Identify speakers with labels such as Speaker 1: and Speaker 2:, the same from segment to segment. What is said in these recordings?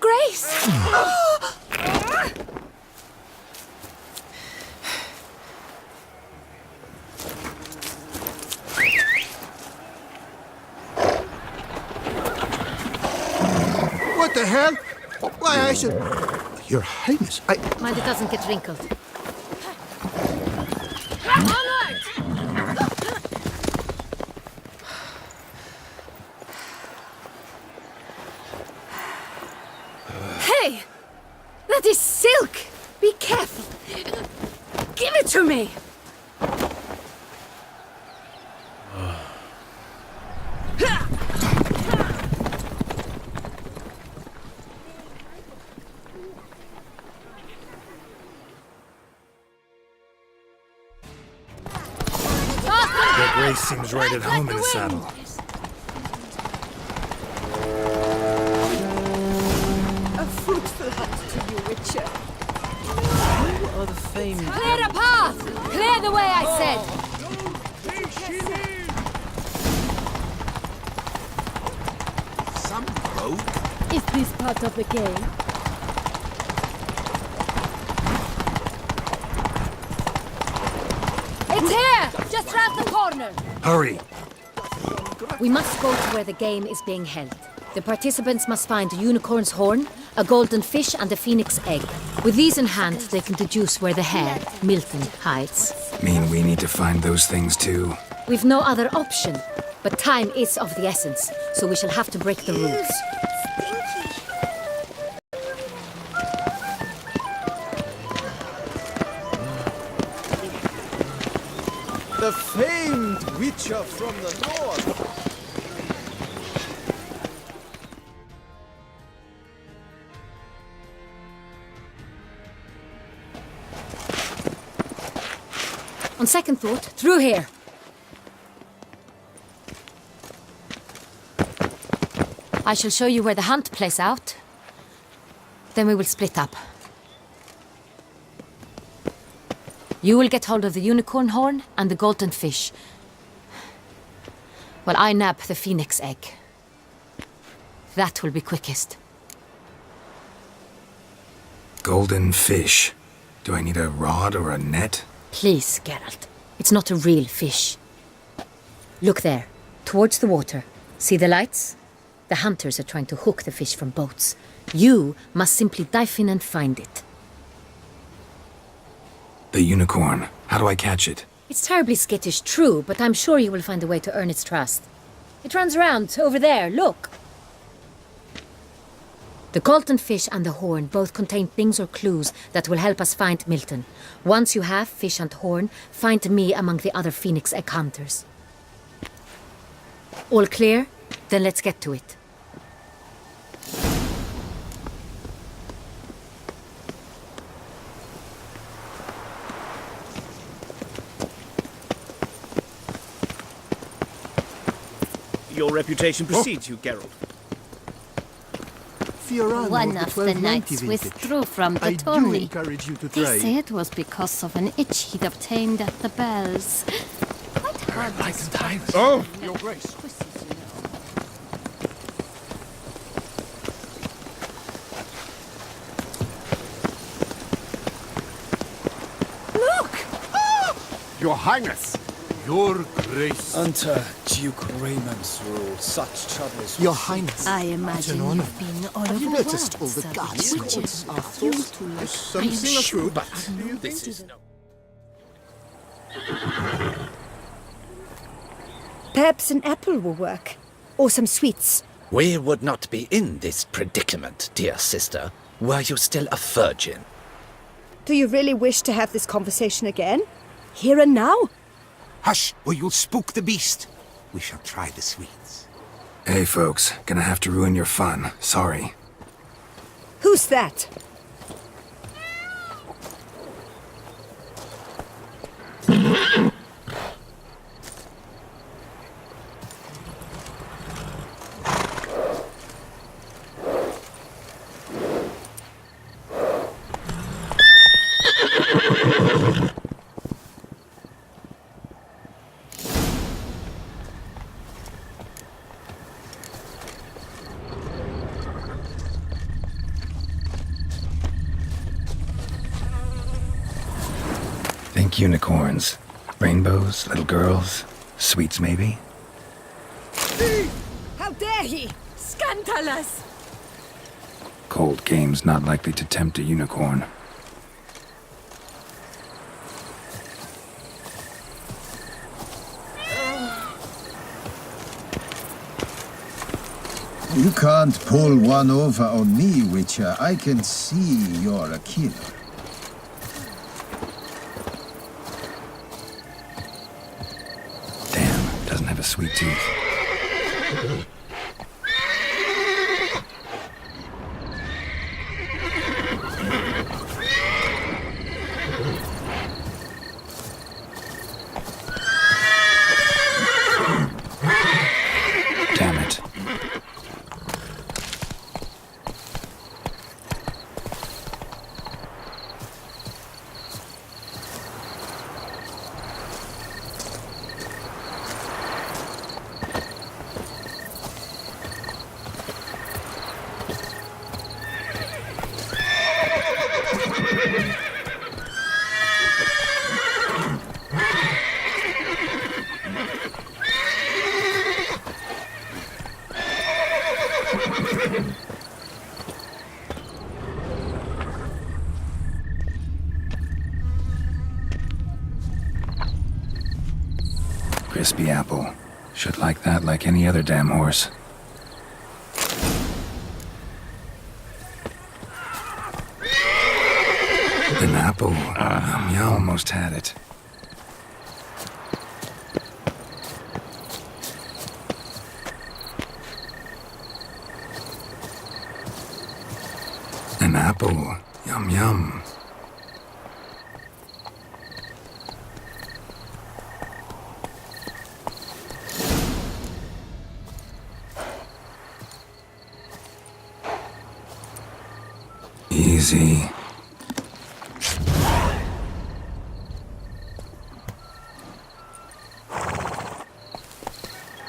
Speaker 1: Grace!
Speaker 2: What the hell? Why, I should... Your Highness,
Speaker 1: Mind it doesn't get wrinkled. Hey! That is silk! Be careful! Give it to me!
Speaker 3: Grace seems right at home in the saddle.
Speaker 4: A fruitful hunt to you, Witcher. You are the famed...
Speaker 1: Clear the path! Clear the way, I said!
Speaker 2: Some rogue?
Speaker 1: Is this part of the game? It's here! Just round the corner!
Speaker 3: Hurry!
Speaker 1: We must go to where the game is being held. The participants must find a unicorn's horn, a golden fish and a phoenix egg. With these in hand, they can deduce where the hare, Milton, hides.
Speaker 3: Mean we need to find those things too?
Speaker 1: We've no other option, but time is of the essence, so we shall have to break the rules.
Speaker 2: The famed Witcher from the north!
Speaker 1: On second thought, through here. I shall show you where the hunt plays out. Then we will split up. You will get hold of the unicorn horn and the golden fish. While I nab the phoenix egg. That will be quickest.
Speaker 3: Golden fish. Do I need a rod or a net?
Speaker 1: Please, Geralt. It's not a real fish. Look there, towards the water. See the lights? The hunters are trying to hook the fish from boats. You must simply dive in and find it.
Speaker 3: The unicorn. How do I catch it?
Speaker 1: It's terribly skittish, true, but I'm sure you will find a way to earn its trust. It runs around, over there, look. The golden fish and the horn both contain things or clues that will help us find Milton. Once you have fish and horn, find me among the other phoenix egg hunters. All clear? Then let's get to it.
Speaker 5: Your reputation precedes you, Geralt.
Speaker 2: Fiorano
Speaker 6: One
Speaker 2: of
Speaker 6: of
Speaker 2: the
Speaker 6: the
Speaker 2: 1290
Speaker 6: knights
Speaker 2: vintage.
Speaker 6: withdrew from the
Speaker 2: I do
Speaker 6: tourney.
Speaker 2: encourage you to
Speaker 6: They
Speaker 2: try.
Speaker 6: say it was because of an itch he'd obtained at the bells. Quite hard to spot.
Speaker 5: Oh!
Speaker 2: Your Grace.
Speaker 6: Quizzes, you know.
Speaker 2: Your Highness! Your Grace.
Speaker 7: Under Duke Raymond's rule, such troubles...
Speaker 2: Your Highness.
Speaker 6: I
Speaker 2: It's
Speaker 6: imagine
Speaker 2: an honor.
Speaker 6: you've been all
Speaker 2: Have you
Speaker 6: over
Speaker 2: noticed all
Speaker 6: world,
Speaker 2: the
Speaker 6: Sir
Speaker 2: guards
Speaker 6: Witcher.
Speaker 2: swords are full?
Speaker 5: Something of true, but this is no...
Speaker 4: Perhaps an apple will work. Or some sweets.
Speaker 8: We would not be in this predicament, dear sister, were you still a virgin.
Speaker 4: Do you really wish to have this conversation again? Here and now?
Speaker 2: Hush, or you'll spook the beast. We shall try the sweets.
Speaker 3: Hey folks, gonna have to ruin your fun. Sorry.
Speaker 4: Who's that?
Speaker 3: like unicorns. Rainbows, little girls, sweets maybe.
Speaker 4: How dare he! Scandalous!
Speaker 3: Cold game's not likely to tempt a unicorn.
Speaker 2: You can't pull one over on me, Witcher. I can see you're a killer.
Speaker 3: Damn, doesn't have a sweet tooth. Damn it. Crispy apple. Should like that like any other damn horse. An apple. Yum, almost had it. An apple. Yum, yum. Easy.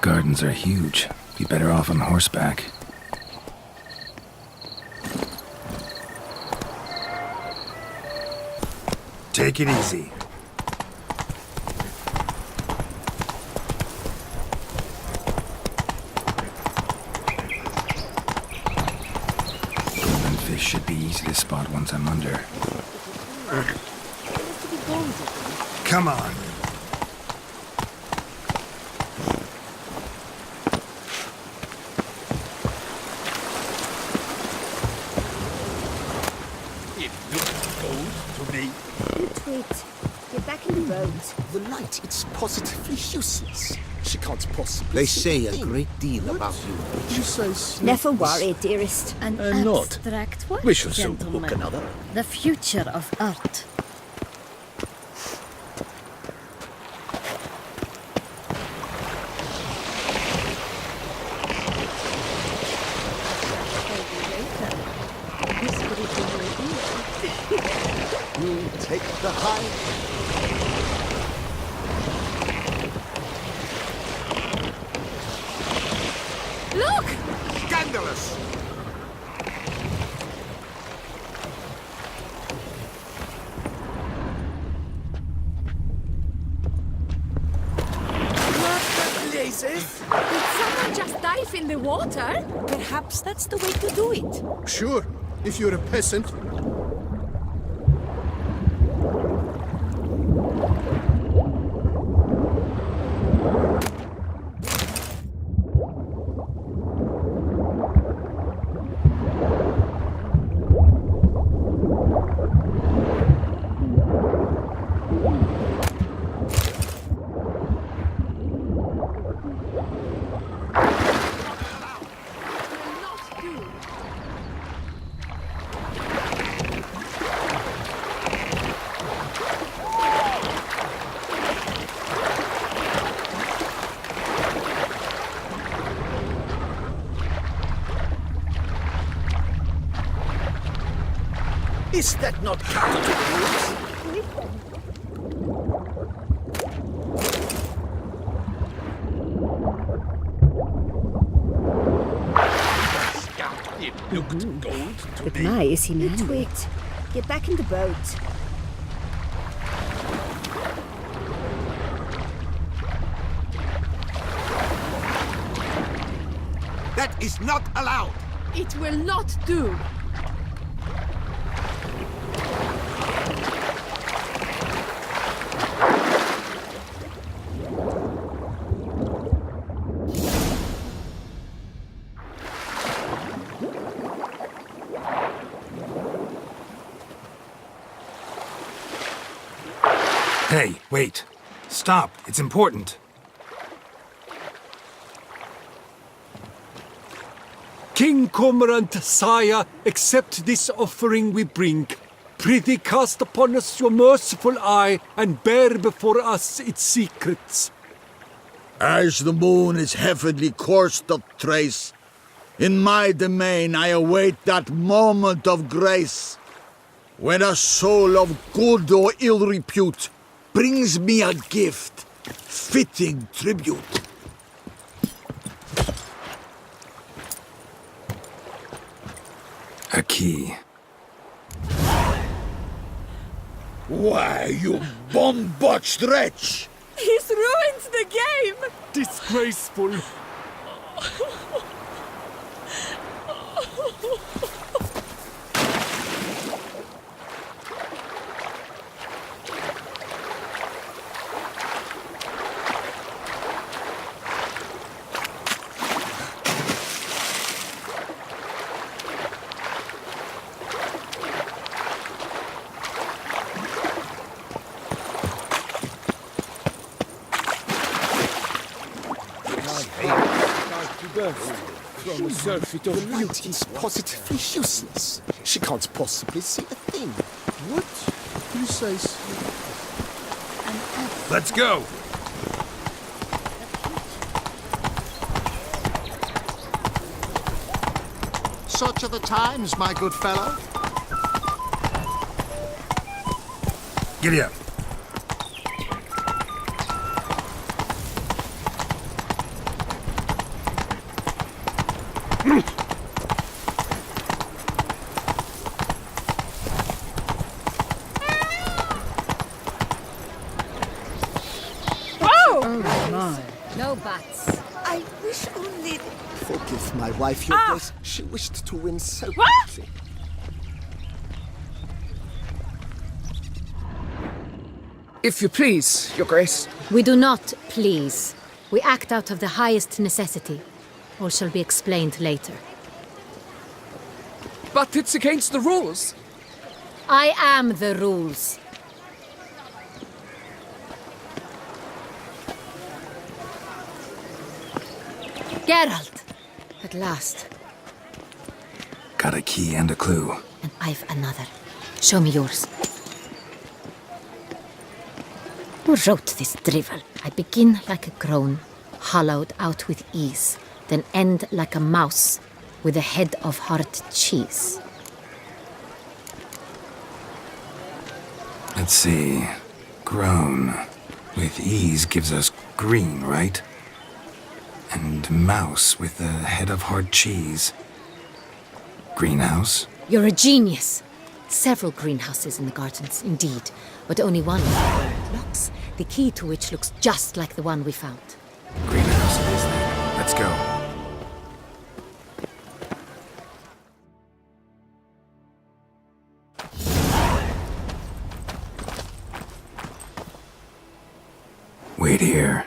Speaker 3: Gardens are huge. Be better off on horseback. Take it easy. Golden fish should be easy to spot once I'm under. Come on.
Speaker 5: It looks gold to me.
Speaker 4: Wait, get back in the boat.
Speaker 9: The light, it's positively useless. She can't possibly.
Speaker 2: They say a great deal about you.
Speaker 9: She says.
Speaker 4: Never worry, dearest.
Speaker 6: An
Speaker 5: not.
Speaker 6: abstract work,
Speaker 5: We shall soon
Speaker 6: gentlemen.
Speaker 5: book another.
Speaker 6: The future of art.
Speaker 9: You take the high.
Speaker 4: Look!
Speaker 2: Scandalous!
Speaker 4: Did someone just dive in the water? Perhaps that's the way to do it.
Speaker 2: Sure, if you're a peasant.
Speaker 9: Is that not counter to the rules?
Speaker 5: It looked gold to
Speaker 4: But
Speaker 5: me.
Speaker 4: my, is he manly. Wait, get back in the boat.
Speaker 9: That is not allowed!
Speaker 4: It will not do.
Speaker 3: Hey, wait. Stop. It's important.
Speaker 10: King Cormorant, sire, accept this offering we bring. Prithee cast upon us your merciful eye, and bear before us its secrets.
Speaker 11: As the moon is heavenly course doth trace, in my domain I await that moment of grace, when a soul of good or ill repute brings me a gift, fitting tribute.
Speaker 3: A key.
Speaker 11: Why, you bomb-botched wretch!
Speaker 4: He's ruined the game!
Speaker 10: Disgraceful.
Speaker 5: From a surfeit of beauty is positively useless. She can't possibly see a thing.
Speaker 2: What? You say so?
Speaker 3: Let's go!
Speaker 9: Such are the times, my good fellow.
Speaker 3: Giddy up.
Speaker 1: No bats.
Speaker 4: I wish only...
Speaker 5: Forgive my wife, your grace. She wished to win so badly.
Speaker 12: If you please, your grace.
Speaker 1: We do not please. We act out of the highest necessity. All shall be explained later.
Speaker 12: But it's against the rules.
Speaker 1: I am the rules. Geralt! At last.
Speaker 3: Got a key and a clue.
Speaker 1: And I've another. Show me yours. Who wrote this drivel? I begin like a groan, hollowed out with ease, then end like a mouse with a head of hard cheese.
Speaker 3: Let's see. Grown. With ease gives us green, right? And mouse with the head of hard cheese. Greenhouse?
Speaker 1: You're a genius. Several greenhouses in the gardens, indeed, but only one locks, the key to which looks just like the one we found.
Speaker 3: Greenhouse it is then. Let's go. Wait here.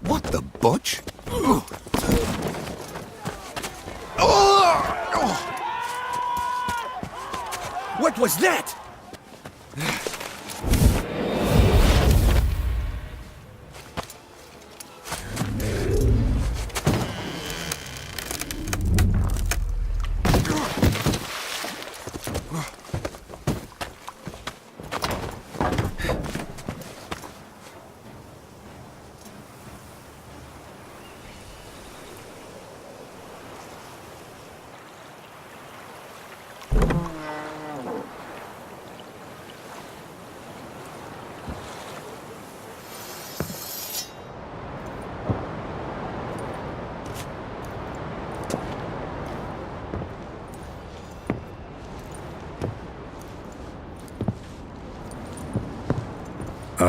Speaker 9: What the butch?
Speaker 10: What was that?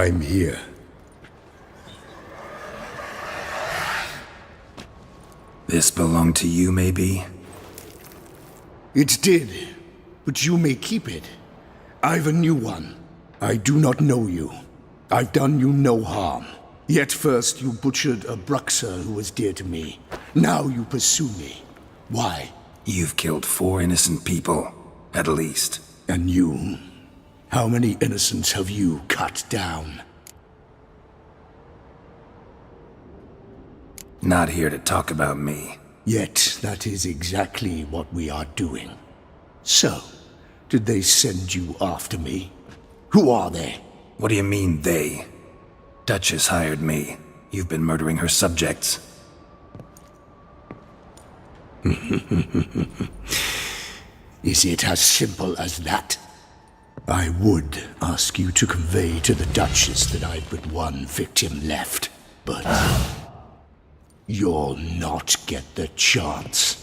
Speaker 10: I'm here.
Speaker 3: This belonged to you, maybe?
Speaker 10: It did, but you may keep it. I've a new one. I do not know you. I've done you no harm. Yet first you butchered a Bruxer who was dear to me. Now you pursue me. Why?
Speaker 3: You've killed 4 innocent people, at least.
Speaker 10: And you? How many innocents have you cut down?
Speaker 3: Not here to talk about me.
Speaker 10: Yet that is exactly what we are doing. So, did they send you after me? Who are they?
Speaker 3: What do you mean, they? Duchess hired me. You've been murdering her subjects.
Speaker 10: Is it as simple as that? I would ask you to convey to the Duchess that I've but one victim left, but you'll not get the chance.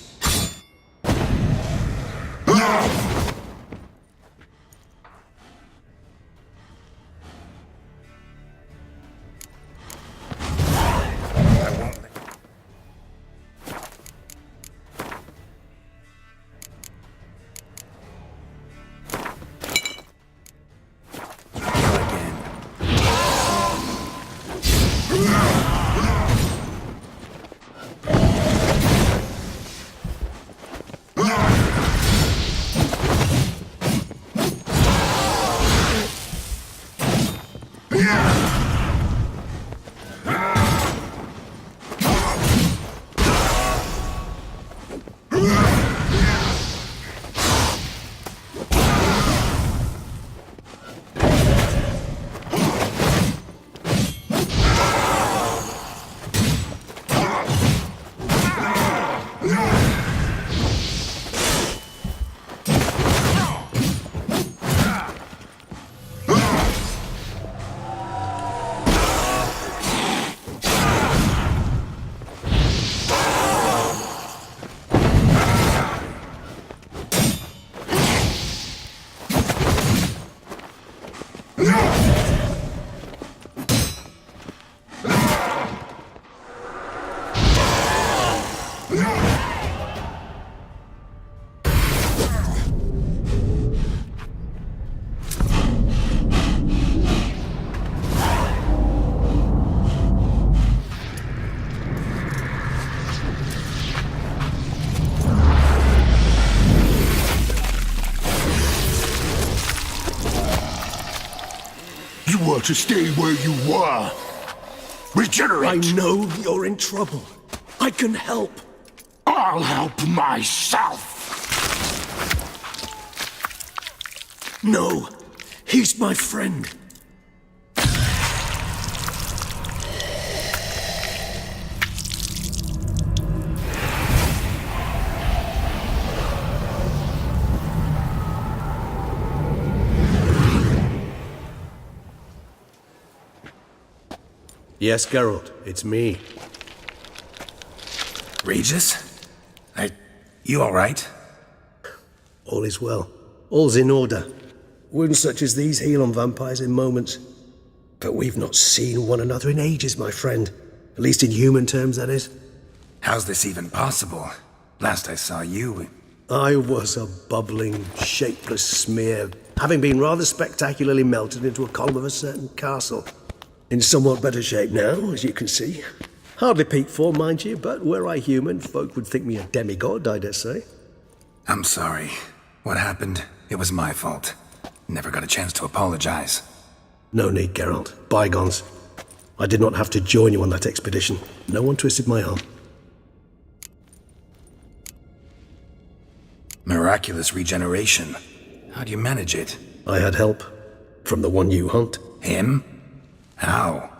Speaker 10: You were to stay where you were. Regenerate!
Speaker 13: I know you're in trouble. I can help.
Speaker 10: I'll help myself.
Speaker 13: No, he's my friend.
Speaker 14: Yes, Geralt, it's me.
Speaker 3: Regis? You alright?
Speaker 14: All is well. All's in order. Wounds such as these heal on vampires in moments. But we've not seen one another in ages, my friend. At least in human terms, that is.
Speaker 3: How's this even possible? Last I saw you...
Speaker 14: I was a bubbling, shapeless smear, having been rather spectacularly melted into a column of a certain castle. In somewhat better shape now, as you can see. Hardly peak form, mind you, but were I human, folk would think me a demigod, I dare say.
Speaker 3: I'm sorry. What happened? It was my fault. Never got a chance to apologize.
Speaker 14: No need, Geralt. Bygones. I did not have to join you on that expedition. No one twisted my arm.
Speaker 3: Miraculous regeneration. How do you manage it?
Speaker 14: I had help. From the one you hunt.
Speaker 3: Him? How?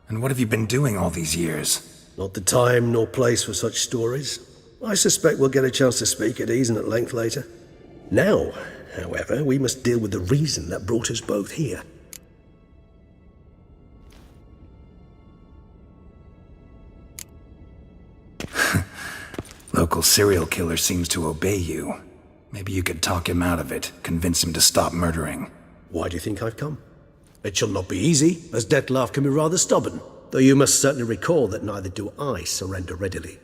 Speaker 3: And what have you been doing all these years?
Speaker 14: Not the time nor place for such stories. I suspect we'll get a chance to speak at ease and at length later. Now, however, we must deal with the reason that brought us both here.
Speaker 3: Local serial killer seems to obey you. Maybe you could talk him out of it, convince him to stop murdering.
Speaker 14: Why do you think I've come? It shall not be easy, as Dettlaff can be rather stubborn, though you must certainly recall that neither do I surrender readily.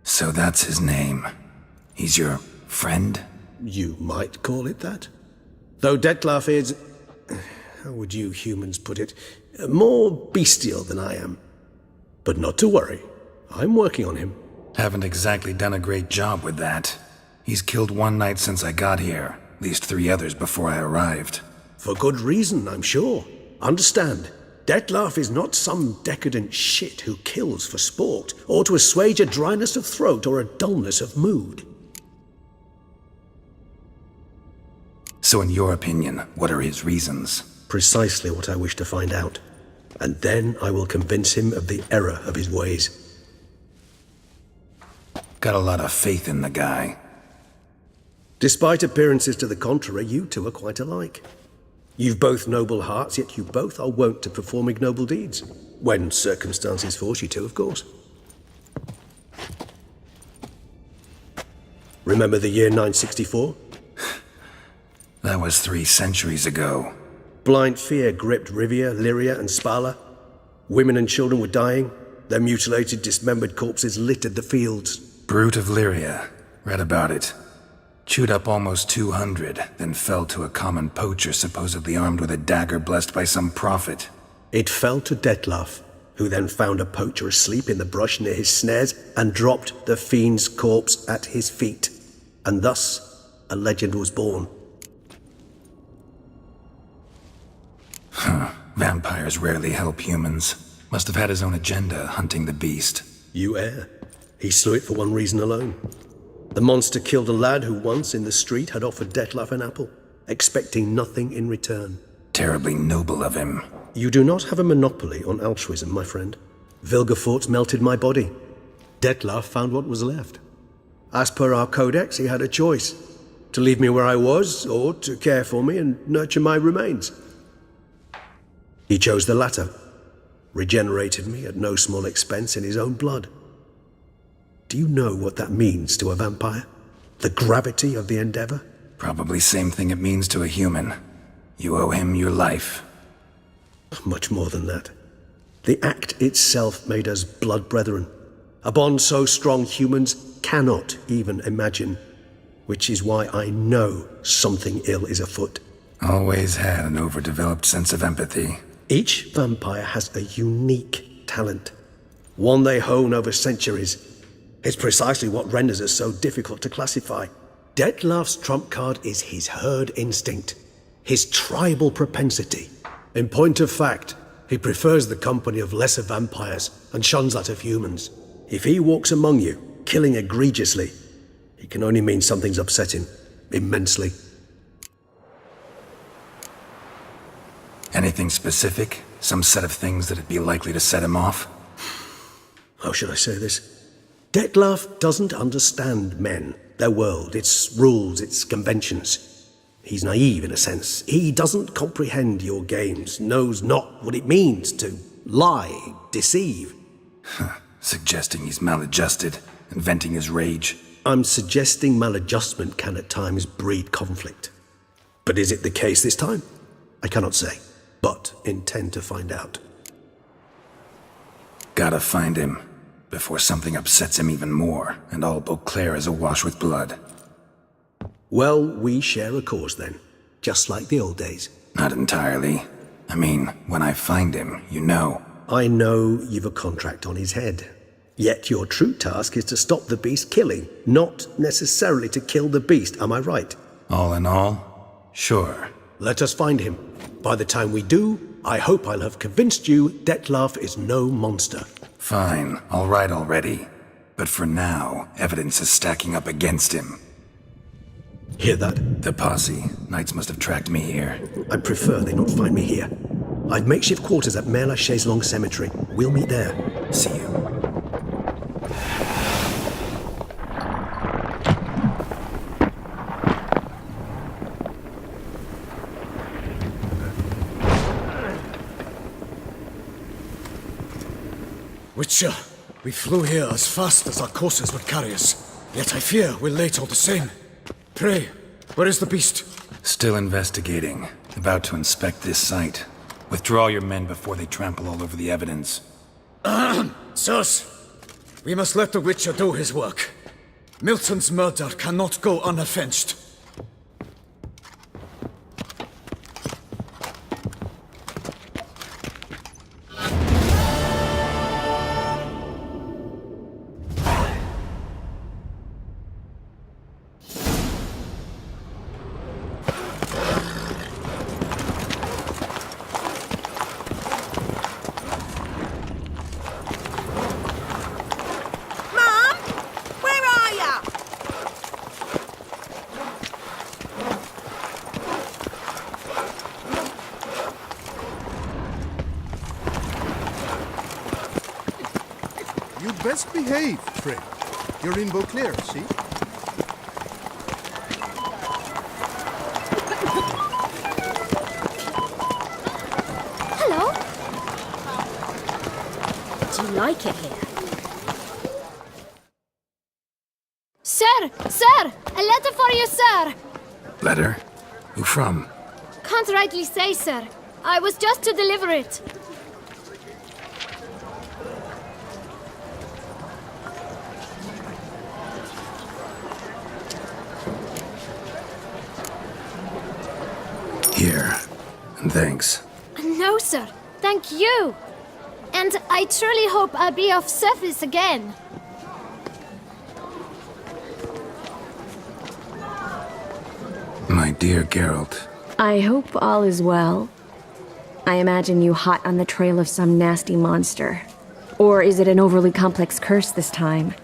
Speaker 3: So that's his name. He's your friend?
Speaker 14: You might call it that. Though Dettlaff is, how would you humans put it, more bestial than I am. But not to worry, I'm working on him.
Speaker 3: Haven't exactly done a great job with that. He's killed one knight since I got here, at least 3 others before I arrived.
Speaker 14: For good reason, I'm sure. Understand, Dettlaff is not some decadent shit who kills for sport, or to assuage a dryness of throat or a dullness of mood.
Speaker 3: So in your opinion, what are his reasons?
Speaker 14: Precisely what I wish to find out. And then I will convince him of the error of his ways.
Speaker 3: Got a lot of faith in the guy.
Speaker 14: Despite appearances to the contrary, you two are quite alike. You've both noble hearts, yet you both are wont to perform ignoble deeds. When circumstances force you to, of course. Remember the year 964?
Speaker 3: That was 3 centuries ago.
Speaker 14: Blind fear gripped Rivia, Lyria, and Spala. Women and children were dying. Their mutilated, dismembered corpses littered the fields.
Speaker 3: Brute of Lyria. Read about it. Chewed up almost 200, then fell to a common poacher supposedly armed with a dagger blessed by some prophet.
Speaker 14: It fell to Dettlaff, who then found a poacher asleep in the brush near his snares and dropped the fiend's corpse at his feet. And thus, a legend was born.
Speaker 3: Vampires rarely help humans. Must have had his own agenda, hunting the beast.
Speaker 14: You err. He slew it for one reason alone. The monster killed a lad who once in the street had offered Dettlaff an apple, expecting nothing in return.
Speaker 3: Terribly noble of him.
Speaker 14: You do not have a monopoly on altruism, my friend. Vilgefortz melted my body. Dettlaff found what was left. As per our codex, he had a choice. To leave me where I was, or to care for me and nurture my remains. He chose the latter. Regenerated me at no small expense in his own blood. Do you know what that means to a vampire? The gravity of the endeavor?
Speaker 3: Probably same thing it means to a human. You owe him your life.
Speaker 14: Much more than that. The act itself made us blood brethren. A bond so strong humans cannot even imagine. Which is why I know something ill is afoot.
Speaker 3: Always had an overdeveloped sense of empathy.
Speaker 14: Each vampire has a unique talent. One they hone over centuries. It's precisely what renders us so difficult to classify. Dettlaff's trump card is his herd instinct, his tribal propensity. In point of fact, he prefers the company of lesser vampires and shuns that of humans. If he walks among you, killing egregiously, it can only mean something's upsetting, immensely.
Speaker 3: Anything specific? Some set of things that'd be likely to set him off?
Speaker 14: How should I say this? Dettlaff doesn't understand men, their world, its rules, its conventions. He's naive in a sense. He doesn't comprehend your games, knows not what it means to lie, deceive.
Speaker 3: Suggesting he's maladjusted and venting his rage.
Speaker 14: I'm suggesting maladjustment can at times breed conflict. But is it the case this time? I cannot say, but intend to find out.
Speaker 3: Gotta find him. Before something upsets him even more, and all Beauclair is awash with blood.
Speaker 14: Well, we share a cause then, just like the old days.
Speaker 3: Not entirely. I mean, when I find him, you know.
Speaker 14: I know you've a contract on his head. Yet your true task is to stop the beast killing, not necessarily to kill the beast, am I right?
Speaker 3: All in all, sure.
Speaker 14: Let us find him. By the time we do, I hope I'll have convinced you Dettlaff is no monster.
Speaker 3: Fine, all right already. But for now, evidence is stacking up against him.
Speaker 14: Hear that?
Speaker 3: The posse. Knights must have tracked me here.
Speaker 14: I prefer they not find me here. I've makeshift quarters at Mère Lachaise Long Cemetery. We'll meet there.
Speaker 3: See you.
Speaker 7: Witcher, we flew here as fast as our courses would carry us. Yet I fear we're late all the same. Pray, where is the beast?
Speaker 3: Still investigating. About to inspect this site. Withdraw your men before they trample all over the evidence.
Speaker 7: Sirs, we must let the Witcher do his work. Milton's murder cannot go unavenged.
Speaker 15: You'd best behave, Trey. You're in Beauclair, see?
Speaker 6: Hello?
Speaker 1: Do you like it here?
Speaker 6: Sir! Sir! A letter for you, sir!
Speaker 3: Letter? Who from?
Speaker 6: Can't rightly say, sir. I was just to deliver it.
Speaker 3: Here. And thanks.
Speaker 6: No, sir. Thank you. And I truly hope I'll be of service again.
Speaker 3: My dear Geralt.
Speaker 16: I hope all is well. I imagine you hot on the trail of some nasty monster. Or is it an overly complex curse this time?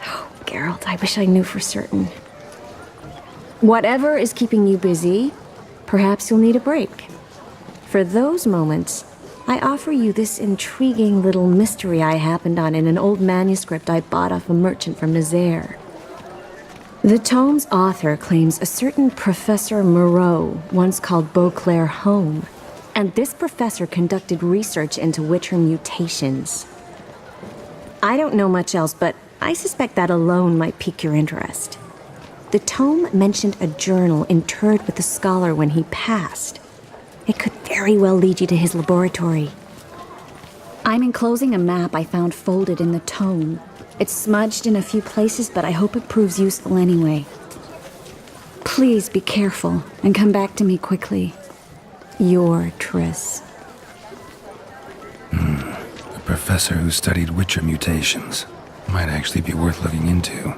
Speaker 16: Oh, Geralt, I wish I knew for certain. Whatever is keeping you busy, perhaps you'll need a break. For those moments, I offer you this intriguing little mystery I happened on in an old manuscript I bought off a merchant from Nazaire. The tome's author claims a certain Professor Moreau once called Beauclair home, and this professor conducted research into Witcher mutations. I don't know much else, but I suspect that alone might pique your interest. The tome mentioned a journal interred with the scholar when he passed. It could very well lead you to his laboratory. I'm enclosing a map I found folded in the tome. It's smudged in a few places, but I hope it proves useful anyway. Please be careful and come back to me quickly. Your Triss.
Speaker 3: A professor who studied Witcher mutations. Might actually be worth looking into.